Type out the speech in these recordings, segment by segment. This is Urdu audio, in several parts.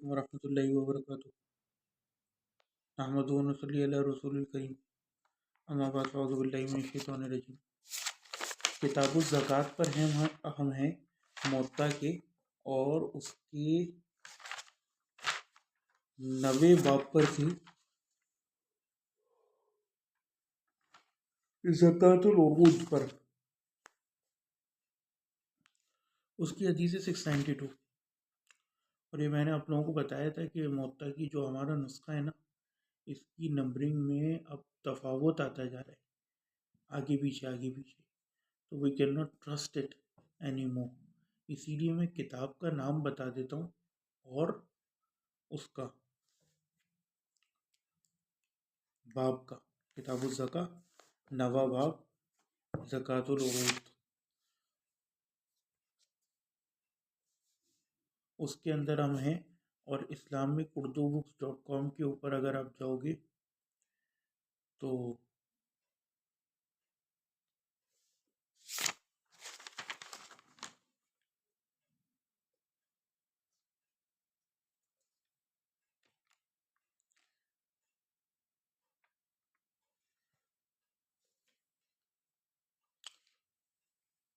علیکم ورحمۃ اللہ وبرکاتہ نحمدہ و نصلی علی رسول الکریم اما بعد فاعوذ باللہ من الشیطان الرجیم کتاب الزکوٰۃ پر ہم ہیں موطا کے اور اس کی 90 باب پر تھی زکوٰۃ العروض پر اس کی حدیث 692 اور یہ میں نے آپ لوگوں کو بتایا تھا کہ موطا کی جو ہمارا نسخہ ہے نا اس کی نمبرنگ میں اب تفاوت آتا جا رہا ہے آگے پیچھے تو we can not trust it any more اسی لیے میں کتاب کا نام بتا دیتا ہوں اور اس کا باب کا کتاب الزکا 90 باب زکوٰۃ العروض اس کے اندر ہم ہیں اور islamic-urdu-books.com کے اوپر اگر آپ جاؤ گے تو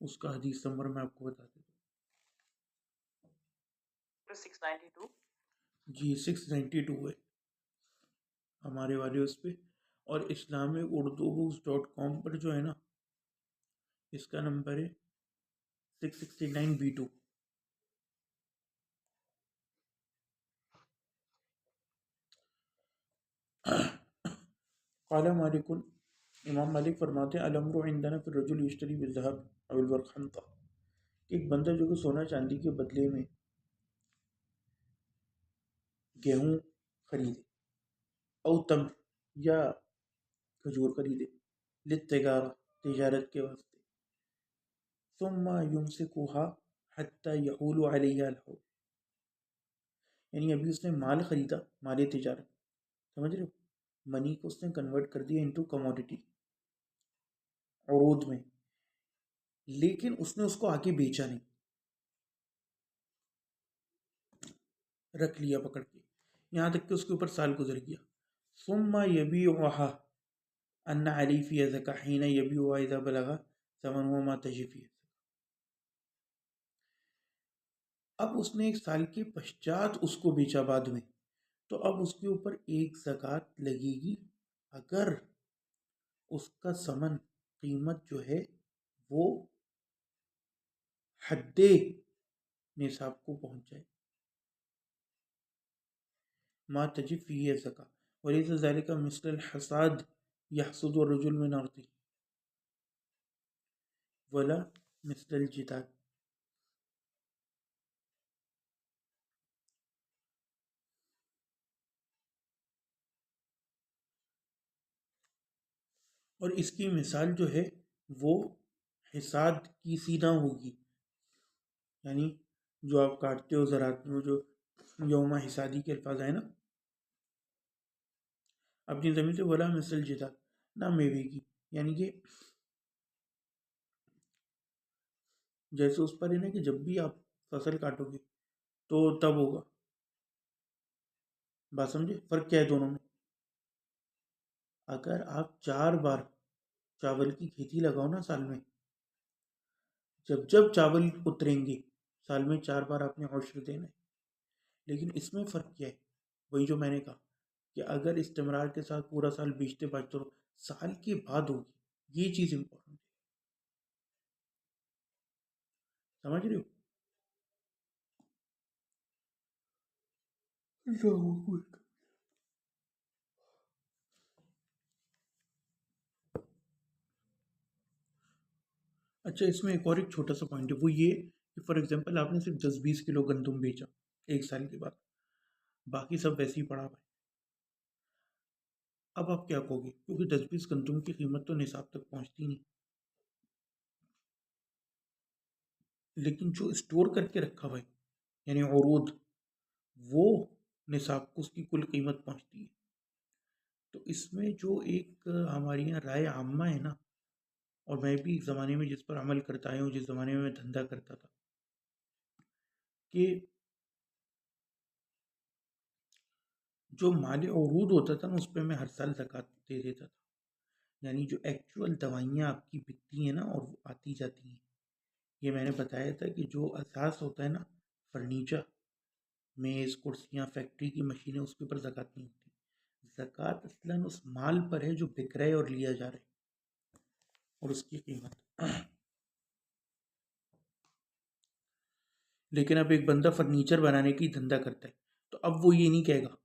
اس کا حدیث نمبر میں آپ کو بتا دیتا ہوں 692 جی 692 ہے ہمارے والے اس پہ اور islamic-urdu-books.com پر جو ہے نا اس کا نمبر ہے 669B2 قال مالک امام مالک فرماتے ہیں الامر عندنا فی الرجل یشتری بالذهب او الورقنطہ ایک بندہ جو کہ سونا چاندی کے بدلے میں گیہوں خریدے او تمر یا کھجور خریدے للتجارہ تجارت کے واسطے ثم يمسكها حتى يحول عليها الحول یعنی ابھی اس نے مال خریدا مال تجارت سمجھ رہے ہو منی کو اس نے کنورٹ کر دیا انٹو کموڈیٹی عروض میں لیکن اس نے اس کو آگے بیچا نہیں رکھ لیا پکڑ کے یہاں تک کہ اس کے اوپر سال گزر گیا ثم يبيعها ان علی فی زکاۃ حین یبیعها اذا بلغ ثمنها ما تجب فیہ اب اس نے ایک سال کے پشچات اس کو بیچا بعد میں تو اب اس کے اوپر ایک زکوٰۃ لگے گی اگر اس کا ثمن قیمت جو ہے وہ حد نصاب کو پہنچ جائے ما تجب فیہ زکاۃ وليس ذلك مثل الحصاد يحصد الرجل من ارضه ولا مثل الجداد اور اس کی مثال جو ہے وہ حصاد کی سی نہ ہوگی یعنی جو آپ کاٹتے ہو زراعت میں جو یوم حصادی کے الفاظ آئے نا اپنی زمین سے ولا مثل جداد نہ میوے کی یعنی کہ جیسے اس پر ہے نا کہ جب بھی آپ فصل کاٹو گے تو تب ہوگا بات سمجھے فرق کیا ہے دونوں میں اگر آپ 4 بار چاول کی کھیتی لگاؤ نا سال میں جب جب چاول اتریں گے سال میں 4 بار آپ نے عشر دینا ہے لیکن اس میں فرق کیا ہے وہی جو میں نے کہا کہ اگر استمرار کے ساتھ پورا سال بیچتے رہو سال کے بعد ہوگی یہ چیز امپورٹنٹ ہے سمجھ رہے ہو اچھا اس میں ایک اور ایک چھوٹا سا پوائنٹ ہے وہ یہ کہ فار ایگزامپل آپ نے صرف 10-20 کلو گندم بیچا ایک سال کے بعد باقی سب ویسے ہی پڑا ہوا ہے اب آپ کیا کہو گے کیونکہ 10-20 گندم کی قیمت تو نصاب تک پہنچتی نہیں لیکن جو اسٹور کر کے رکھا ہوا ہے یعنی عروض وہ نصاب کو اس کی کل قیمت پہنچتی ہے تو اس میں جو ایک ہماری یہاں رائے عامہ ہے نا اور میں بھی اس زمانے میں جس پر عمل کرتا آیا ہوں جس زمانے میں دھندا کرتا تھا کہ جو مال عروض ہوتا تھا نا اس پہ میں ہر سال زکوٰۃ دے دیتا تھا، یعنی جو ایکچوئل دوائیاں آپ کی بکتی ہیں نا اور وہ آتی جاتی ہیں، یہ میں نے بتایا تھا کہ جو اساس ہوتا ہے نا فرنیچر، میز، کرسیاں، فیکٹری کی مشینیں، اس کے اوپر زکوٰۃ نہیں ہوتی. زکوٰۃ اصلاً اس مال پر ہے جو بک رہا ہے اور لیا جا رہا ہے اور اس کی قیمت. لیکن اب ایک بندہ فرنیچر بنانے کی دھندا کرتا ہے تو اب وہ یہ نہیں کہے گا،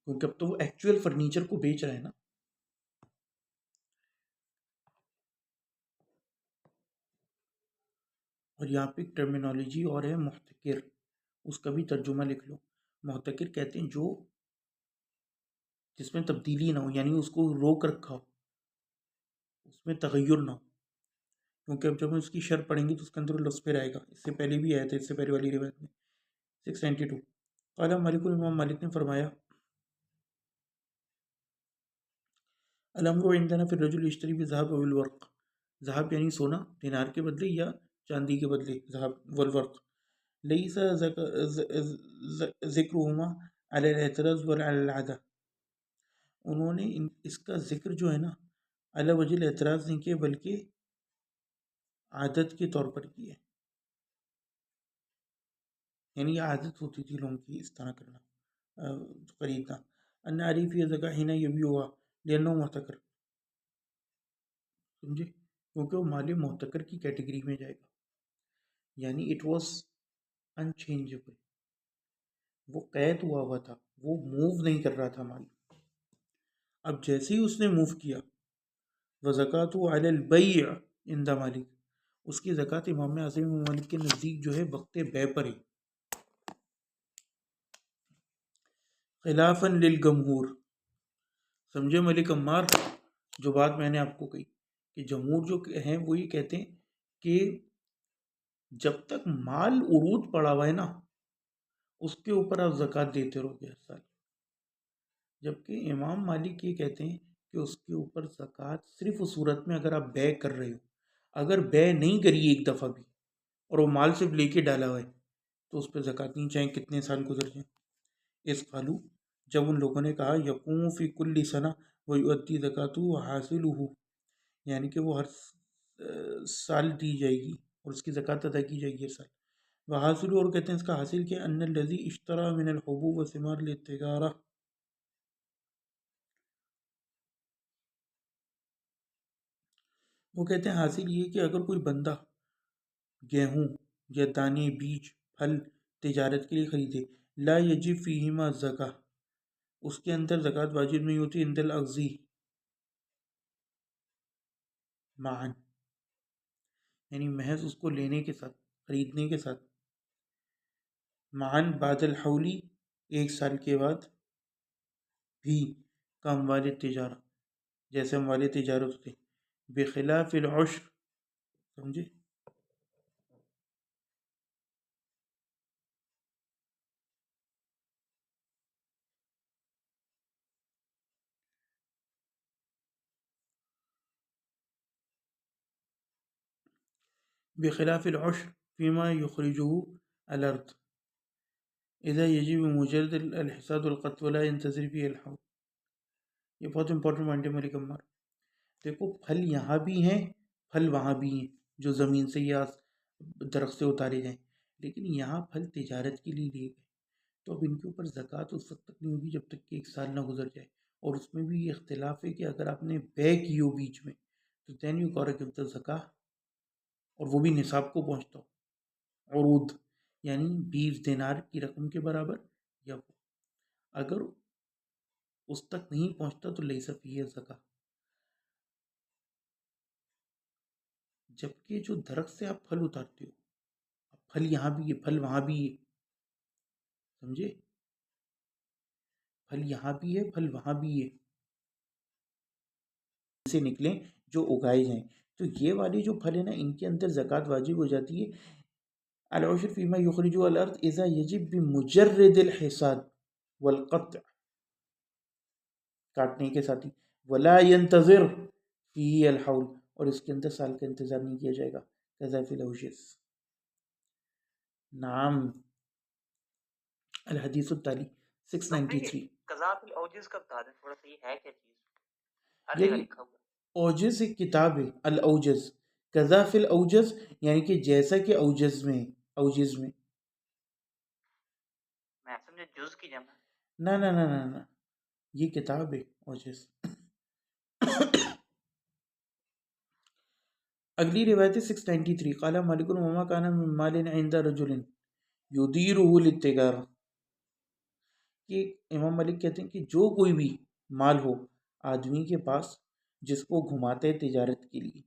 کیونکہ اب تو وہ ایکچوئل فرنیچر کو بیچ رہا ہے نا. اور یہاں پہ ایک ٹرمینالوجی اور ہے محتکر، اس کا بھی ترجمہ لکھ لو. محتکر کہتے ہیں جو جس میں تبدیلی نہ ہو، یعنی اس کو روک رکھا ہو، اس میں تغیر نہ ہو. کیونکہ اب جب ہم اس کی شرط پڑھیں گے تو اس کے اندر لفظ پھر آئے گا. اس سے پہلے بھی آیا تھا، اس سے پہلے والی روایت میں 692. قال مالک، امام مالک نے فرمایا الامر عندنا فی الرجل یشتری بالذهب والورق، ذهب یعنی سونا دینار کے بدلے یا چاندی کے بدلے، ذهب والورق، لیس ذکرهما علی الاعتراض ولا علی العادہ. انہوں نے اس کا ذکر جو ہے نا علی وجہ الاعتراض نہیں کیا بلکہ عادت کے طور پر کی ہے، یعنی یہ عادت ہوتی تھی لوگوں کی اس طرح کرنا، خریدنا. ان عارف یہ زکا ہی نہ یہ بھی ہوا لینو محتکر، سمجھے، کیونکہ وہ مال محتکر کی کیٹیگری میں جائے گا. یعنی اٹ واز انچینجبل، وہ قید ہوا ہوا تھا، وہ موو نہیں کر رہا تھا مال. اب جیسے ہی اس نے موو کیا وَزَكَاتُ عَلَى الْبَيْعِ عِنْدَ مالک، اس کی زکوٰۃ امام اعظم مالک کے نزدیک جو ہے وقت بے پر ہے. خلافاً للجمہور، سمجھے ملک عمار، جو بات میں نے آپ کو کہی کہ جمہور جو ہیں وہ یہ کہتے ہیں کہ جب تک مال عروض پڑا ہوا ہے نا اس کے اوپر آپ زکوٰۃ دیتے رہو گے ہر سال. جبکہ امام مالک یہ کہتے ہیں کہ اس کے اوپر زکوٰۃ صرف اس صورت میں اگر آپ بے کر رہے ہو. اگر بے نہیں کری ایک دفعہ بھی اور وہ مال صرف لے کے ڈالا ہوا ہے تو اس پہ زکوٰۃ نہیں، چاہے کتنے سال گزر جائیں. اس قالو، جب ان لوگوں نے کہا یقوم فی کل سنہ ویؤدی زکاتہ وحاصلہ، یعنی کہ وہ ہر سال دی جائے گی اور اس کی زکوٰۃ ادا کی جائے گی ہر سال. وحاصلہ، اور کہتے ہیں اس کا حاصل کیا، ان الذی اشترى من الحبوب والثمار للتجارہ، وہ کہتے ہیں حاصل یہ کہ اگر کوئی بندہ گیہوں یا دانے، بیج، پھل تجارت کے لیے خریدے، لا یجب فیہما زکاۃ، اس کے اندر زکوٰۃ واجب نہیں ہوتی، عند الاغذی معاً، یعنی محض اس کو لینے کے ساتھ، خریدنے کے ساتھ، معاً بعد الحولی، ایک سال کے بعد بھی، کا اموال تجارہ، جیسے اموال تجارت ہوتے، بخلاف العشر، سمجھے. بخلاف العشر فيما يخرجه الأرض إذا يجب مجرد الحصاد والقط ولا ينتظر فيه الحول. یہ بہت امپورٹنٹ پوائنٹ ہے ملک عمار. دیکھو پھل یہاں بھی ہیں، پھل وہاں بھی ہیں جو زمین سے یا درخت سے اتارے جائیں، لیکن یہاں پھل تجارت کے لیے لیے گئے تو اب ان کے اوپر زکوٰۃ اس وقت تک نہیں ہوگی جب تک کہ ایک سال نہ گزر جائے. اور اس میں بھی یہ اختلاف ہے کہ اگر آپ نے بے کی ہو بیچ میں تو دین یو گوٹا گیو دی زکوٰۃ، اور وہ بھی نصاب کو پہنچتا ہو، عروض یعنی 20 دینار کی رقم کے برابر، یا وہ اگر اس تک نہیں پہنچتا تو لیس فیہ زکوٰۃ. جبکہ جو درخت سے آپ پھل اتارتے ہو، پھل یہاں بھی ہے، پھل وہاں بھی ہے، سمجھے، پھل یہاں بھی ہے، پھل وہاں بھی ہے، سے نکلیں جو اگائے جائیں. تو یہ والی جو پھل ہے نا ان کے اندر زکوٰۃ واجب ہو جاتی ہے. العشر فیما یخرج الارض اذا یجب بمجرد الحصاد والقطع، کاٹنے کے ساتھ ہی، ولا ينتظر فی الحول، اور اس کے اندر سال کا انتظار نہیں کیا جائے گا. کذا فی الاوجز. نعم. الحدیث التالی 693. قذاف الاوجز کا بتا دیں تھوڑا سا، یہ ہے کیا چیز؟ ہر جگہ یعنی لکھا ہوا اوجز ایک کتاب ہے، الاوجز کذا فی الاوجز، یعنی کہ جیسا کہ اوجز میں، اوجز میں میں سمجھے جز کی جمع. نہ نہ نہ نہ نہ، یہ کتاب ہے اوجز. اگلی روایت 693 قال مالک وما كان من مال عند رجل يديره للتجارة، کہ امام مالک کہتے ہیں کہ جو کوئی بھی مال ہو آدمی کے پاس جس کو گھماتے تجارت کے لیے،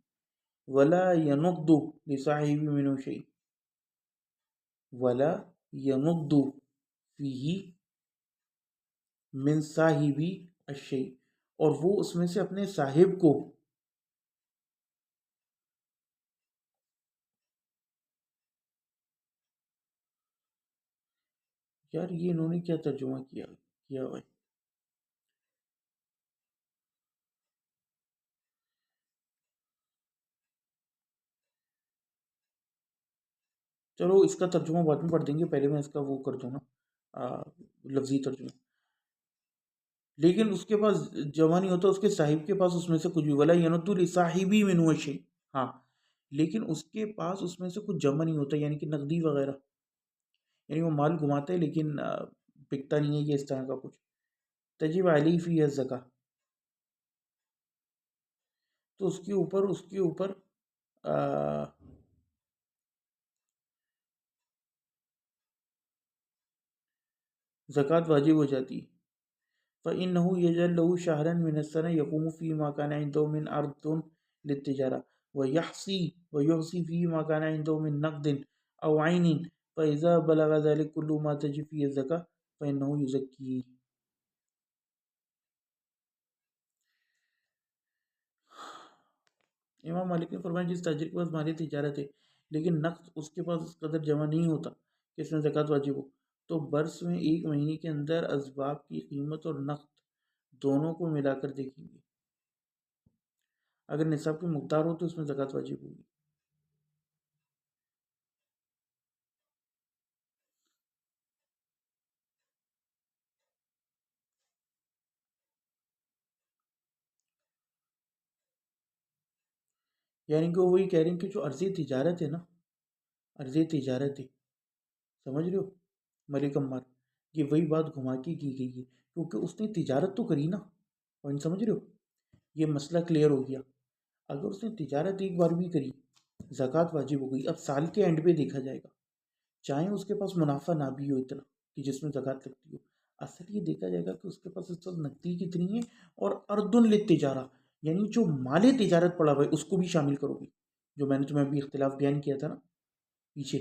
ولا ينقد لصاحب منه شيء، ولا ينقد فيه من صاحب الشيء، اور وہ اس میں سے اپنے صاحب کو یار یہ انہوں نے کیا ترجمہ کیا ہوا ہے؟ چلو اس کا ترجمہ بعد میں پڑھ دیں گے، پہلے میں اس کا وہ کر دوں نا لفظی ترجمہ. لیکن اس کے پاس جمع نہیں ہوتا، اس کے صاحب کے پاس اس میں سے کچھ بھی، ولا ینود لصاحبی منہ شیء، ہاں لیکن اس کے پاس اس میں سے کچھ جمع نہیں ہوتا، یعنی کہ نقدی وغیرہ، یعنی وہ مال گھماتے ہیں لیکن بکتا نہیں ہے، یہ اس طرح کا کچھ. تجب علیہ فی الزکاۃ، تو اس کے اوپر زکوٰۃ واجب ہو جاتی ہے. فإنه يجعل له شهرا من السنة يقوم فيه ما كان عنده من أرض للتجارة ويحصي فيه ما كان عنده من نقد أو عين، فإذا بلغ ذلك كل ما تجب فيه الزكاة فإنه يزكيه. امام مالک نے فرمایا جس تاجر کے پاس مالی تجارت ہے لیکن نقد اس کے پاس اس قدر جمع نہیں ہوتا کہ اس میں زکوٰۃ واجب ہو، تو برس میں ایک مہینے کے اندر اسباب کی قیمت اور نقد دونوں کو ملا کر دیکھیں گے، اگر نصاب کی مقدار ہو تو اس میں زکوٰۃ واجب ہوگی. یعنی کہ وہ وہی کہہ رہے ہیں کہ جو عرضی تجارت ہے نا، عرضی تجارت ہے، سمجھ رہے ہو ملک عمار، یہ وہی بات گھما کے کی گئی ہے کیونکہ اس نے تجارت تو کری نا، پوائنٹ سمجھ رہے ہو، یہ مسئلہ کلیئر ہو گیا. اگر اس نے تجارت ایک بار بھی کری زکوٰۃ واجب ہو گئی. اب سال کے اینڈ پہ دیکھا جائے گا، چاہے اس کے پاس منافع نہ بھی ہو اتنا کہ جس میں زکوٰۃ لگتی ہو، اصل یہ دیکھا جائے گا کہ اس کے پاس اس وقت نقدی کتنی ہے، اور اردن للتجارہ یعنی جو مال تجارت پڑا ہوا ہے اس کو بھی شامل کرو گی، جو میں نے تمہیں ابھی اختلاف بیان کیا تھا نا پیچھے.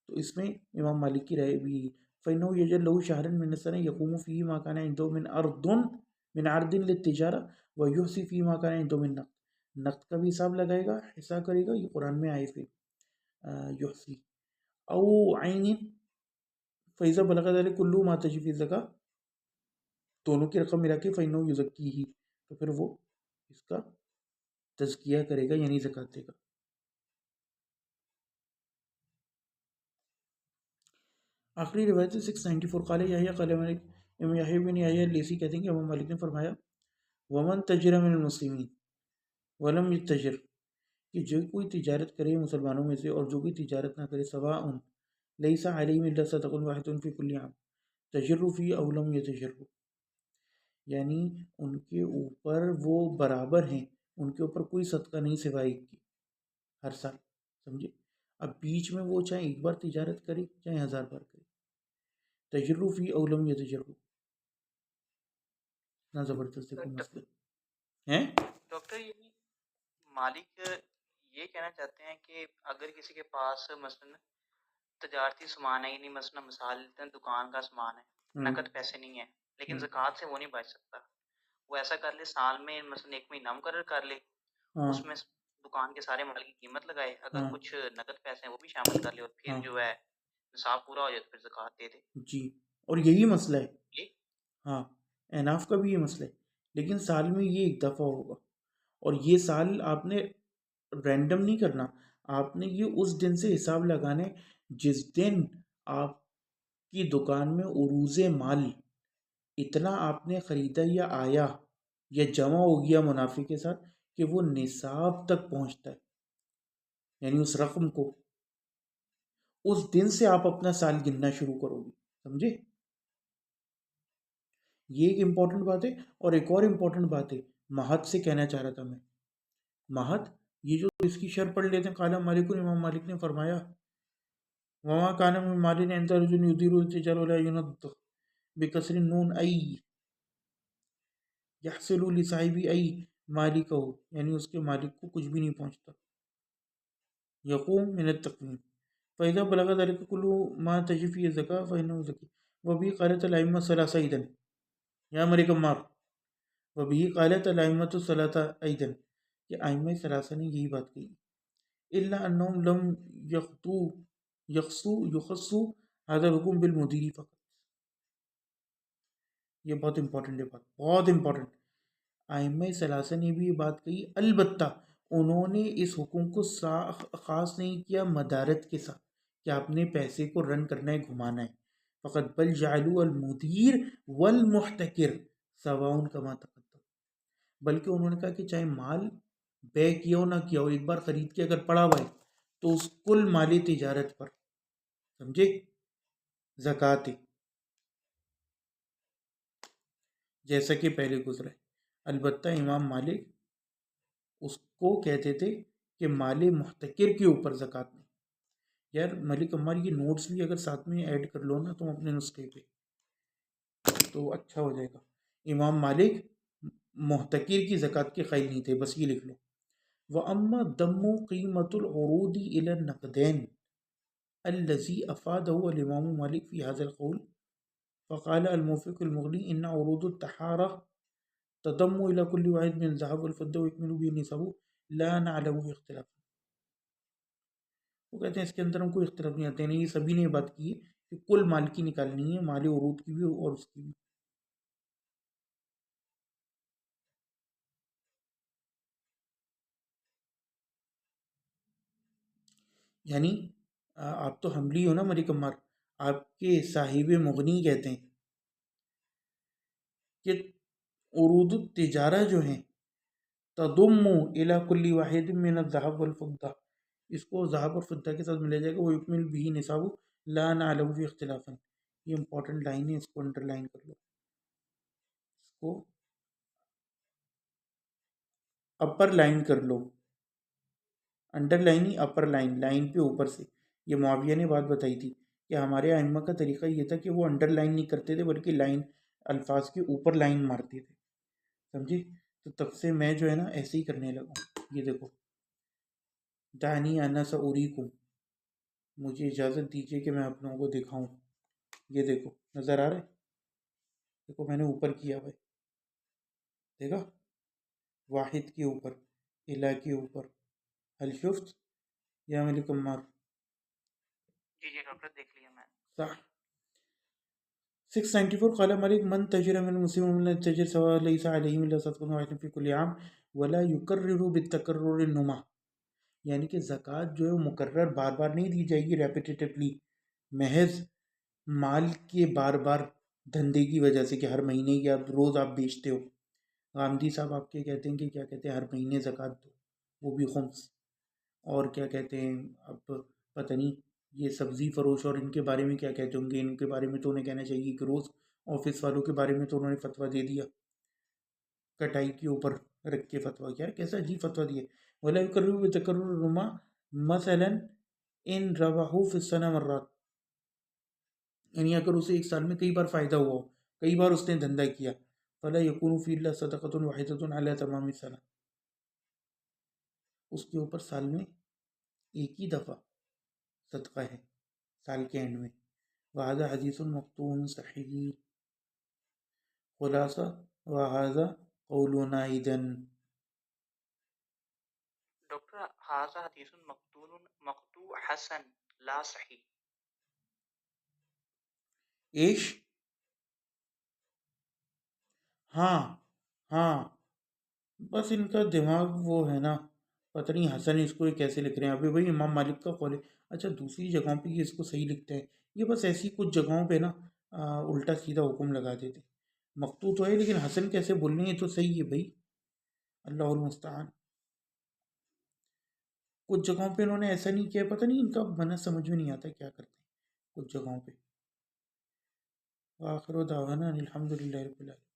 تو اس میں امام مالک کی رائے بھی فَإِنَّهُ يَجْعَلُ لَهُ شَهْرًا مِنَ السَّنَةِ يَقُومُ فِيهِ مَا كَانَ عِندَهُ مِنْ عَرْضٍ لِلتِّجَارَةِ وَيُحْصِي فِيهِ مَا كَانَ عِندَهُ مِنْ نَقْدٍ، نقد کا بھی حساب لگائے گا، حصہ کرے گا، یہ قرآن میں آئے پھر یحصی او عین فَإِذَا بَلَغَ ذَلِكَ كُلُّ مَا تَجِبُ فِيهِ الزَّكَاةُ، دونوں کی رقم ملا کے فَإِنَّهُ يُزَكِّيهِ، تو پھر وہ اس کا تزکیہ کرے گا یعنی زکوٰۃ دے گا. آخری روایت 694 قال یحییٰ قال مالک، امام یحییٰ بن یحییٰ اللیثی کہتے ہیں کہ امام مالک نے فرمایا ومن تجر من المسلمین ولم یتجر، کہ جو کوئی تجارت کرے مسلمانوں میں سے اور جو کوئی تجارت نہ کرے، سواء لیس علیہم الا صدق واحد فی کل عام تجر فی او لم یتجر، یعنی ان کے اوپر وہ برابر ہیں، ان کے اوپر کوئی صدقہ نہیں سوائے ایک کی ہر سال، سمجھے. اب بیچ میں وہ چاہے ایک بار تجارت کرے چاہے 1000 بار کرے، تجر فی او لم یتجر، اتنا زبردست ہے کوئی مسئلہ ہیں. ڈاکٹر یہ مالک یہ کہنا چاہتے ہیں کہ اگر کسی کے پاس مثلا تجارتی سامان ہے، یعنی مثلا مثال لیتے ہیں دکان کا سامان ہے، نقد پیسے نہیں ہیں، لیکن زکوٰۃ سے وہ نہیں بچ سکتا، وہ ایسا کر لے سال میں مثلا ایک مہینہ مقرر کر لے، اس میں دکان کے سارے مال کی قیمت لگائے، اگر کچھ نقد پیسے ہیں وہ بھی شامل کر لے، اور پھر جو ہے نصاب پورا ہو جائے تو پھر زکوٰۃ دے دے. جی، اور یہی مسئلہ ہے، ہاں اناف کا بھی یہ مسئلہ ہے، لیکن سال میں یہ ایک دفعہ ہوگا، اور یہ سال آپ نے رینڈم نہیں کرنا، آپ نے یہ اس دن سے حساب لگانے جس دن آپ کی دکان میں عروض مال اتنا آپ نے خریدا یا آیا یا جمع ہو گیا منافع کے ساتھ کہ وہ نصاب تک پہنچتا ہے، یعنی اس رقم کو، اس دن سے آپ اپنا سال گننا شروع کرو گے. سمجھے؟ یہ ایک امپورٹنٹ بات ہے. اور ایک اور امپورٹنٹ بات ہے، مہد سے کہنا چاہ رہا تھا میں. مہد، یہ جو اس کی شرح پڑھ لیتے ہیں، قال مالک، امام مالک نے فرمایا، وما کان من مال عند رجل يدير التجارة ولا ينض بكسر النون ای یحصل لصاحب ای مالکہ، یعنی اس کے مالک کو کچھ بھی نہیں پہنچتا. یقوم من التقویم فإذا بلغ ذلك كل ما تجب فيه الزكاة فإنه زكي. وبه قالت الأئمة الثلاثة أيضا. یا ملک عمار، وبه قالت الأئمة الثلاثة أيضا، کہ ائمہ ثلاثہ نے یہی بات کہی. الا انهم لم يخصوا هذا الحكم بالمدير فقط. یہ بہت امپورٹنٹ ہے، بہت امپورٹنٹ. ائمہ ثلاثہ نے بھی یہ بات کہی، البتہ انہوں نے اس حکم کو خاص نہیں کیا مدارت کے ساتھ کہ آپ نے پیسے کو رن کرنا ہے، گھمانا ہے. فقط بل جعلوا المدیر والمحتکر سواء کما تقدم، بلکہ انہوں نے کہا کہ چاہے مال بے کیا ہو نہ کیا ہو، ایک بار خرید کے اگر پڑا ہوا ہے تو اس کل مالی تجارت پر، سمجھے، زکوٰۃ ہے، جیسا کہ پہلے گزرا ہے. البتہ امام مالک اس کو کہتے تھے کہ مال محتکر کے اوپر زکوٰۃ نہیں. یار ملک عمار، یہ نوٹس بھی اگر ساتھ میں ایڈ کر لو نا تم اپنے نسخے پہ تو اچھا ہو جائے گا. امام مالک محتکر کی زکوٰۃ کے قائل نہیں تھے، بس یہ لکھ لو. وَأَمَّا دَمُّ قِيمَةُ الْعُرُوضِ إِلَى النَّقْدَيْنِ الَّذِي أَفَادَهُ الإمام مالك في هذا القول فقال الموفق المغني إن عروض الطهارة تضم إلى كل واحد من الذهب والفضة ويكمل به نصابه لا نعلم في اختلاف. وہ کہتے ہیں اس کے اندر ہم کوئی اختلاف نہیں آتے ہیں. یہ سبھی نے بات کی ہے کہ کل مال کی نکالنی ہے، مال عروض کی بھی اور اس کی بھی. یعنی آپ تو حملی ہو نا ملک عمار، آپ کے صاحب مغنی کہتے ہیں کہ عروض التجارہ جو ہیں تضم الى کل واحد من الذهب والفضة، اس کو ذهب اور فضہ کے ساتھ ملا جائے گا. وہ یکمل به نصاب لا نعلم فی اختلافا. یہ امپورٹنٹ لائن ہے، اس کو انڈر لائن کر لو، اس کو اپر لائن کر لو، انڈر لائن ہی اپر لائن، لائن پہ اوپر سے. یہ معاویہ نے بات بتائی تھی کہ ہمارے ائمہ کا طریقہ یہ تھا کہ وہ انڈر لائن نہیں کرتے تھے بلکہ لائن، الفاظ کے اوپر لائن مارتے تھے. سمجھے؟ تو تب سے میں جو ہے نا ایسے ہی کرنے لگا. یہ دیکھو، دانی انا ساریکم، مجھے اجازت دیجیے کہ میں آپ لوگوں کو دکھاؤں. یہ دیکھو، نظر آ رہا ہے؟ دیکھو میں نے اوپر کیا ہوا ہے، دیکھا، واحد کے اوپر، الہ کے اوپر. حل شفت یا ملک عمار؟ جی جی ڈاکٹر، دیکھ لیا میں. صح. 694 قال مالك من تجر من المسلم ومن التجر سواء ليس عليه الا صدقه واحده في كل عام ولا يكرر بالتكرر النما. یعنی کہ زکوٰۃ جو ہے وہ مقرر بار بار نہیں دی جائے گی ریپیٹیٹلی، محض مال کے بار بار دھندے کی وجہ سے کہ ہر مہینے یا روز آپ بیچتے ہو. غامدی صاحب آپ کے کہتے ہیں کہ کیا کہتے ہیں، ہر مہینے زکوٰۃ دو، وہ بھی خمس. اور کیا کہتے ہیں، اب پتہ نہیں یہ سبزی فروش اور ان کے بارے میں کیا کہتے ہوں گے. ان کے بارے میں تو انہیں کہنا چاہیے کہ روز. آفس والوں کے بارے میں تو انہوں نے فتویٰ دے دیا کٹائی کے اوپر رکھ کے فتویٰ. کیا کیسا عجیب فتویٰ دیا. ولا يكرر بتكرر الرما مثلا ان ربحوا في السنة مرات، یعنی اگر اسے ایک سال میں کئی بار فائدہ ہوا ہو، کئی بار اس نے دھندا کیا، فلا يكون في الا صدقة واحدة على تمام السنة، اس کے اوپر سال میں ایک ہی دفعہ صدقہ ہے سال کے اینڈ میں. وهذا حدیث مقطوع صحیح. خلاصہ وهذا قولنا اذن. ڈاکٹر هذا حدیث مقطوع حسن لا صحیح. ایش، ہاں ہاں، بس ان کا دماغ وہ ہے نا، پتہ نہیں حسن اس کو کیسے لکھ رہے ہیں. ابھی بھائی امام مالک کا قول ہے. اچھا دوسری جگہوں پہ یہ اس کو صحیح لکھتے ہیں. یہ بس ایسی کچھ جگہوں پہ نا الٹا سیدھا حکم لگا دیتے. مقتو تو ہے لیکن حسن کیسے بول رہے ہیں؟ یہ تو صحیح ہے بھائی، اللہ المستعان۔ کچھ جگہوں پہ انہوں نے ایسا نہیں کیا، پتہ نہیں ان کا منع سمجھ میں نہیں آتا کیا کرتے ہیں کچھ جگہوں پہ۔ وآخر دعوانا الحمد للہ رب العالمین۔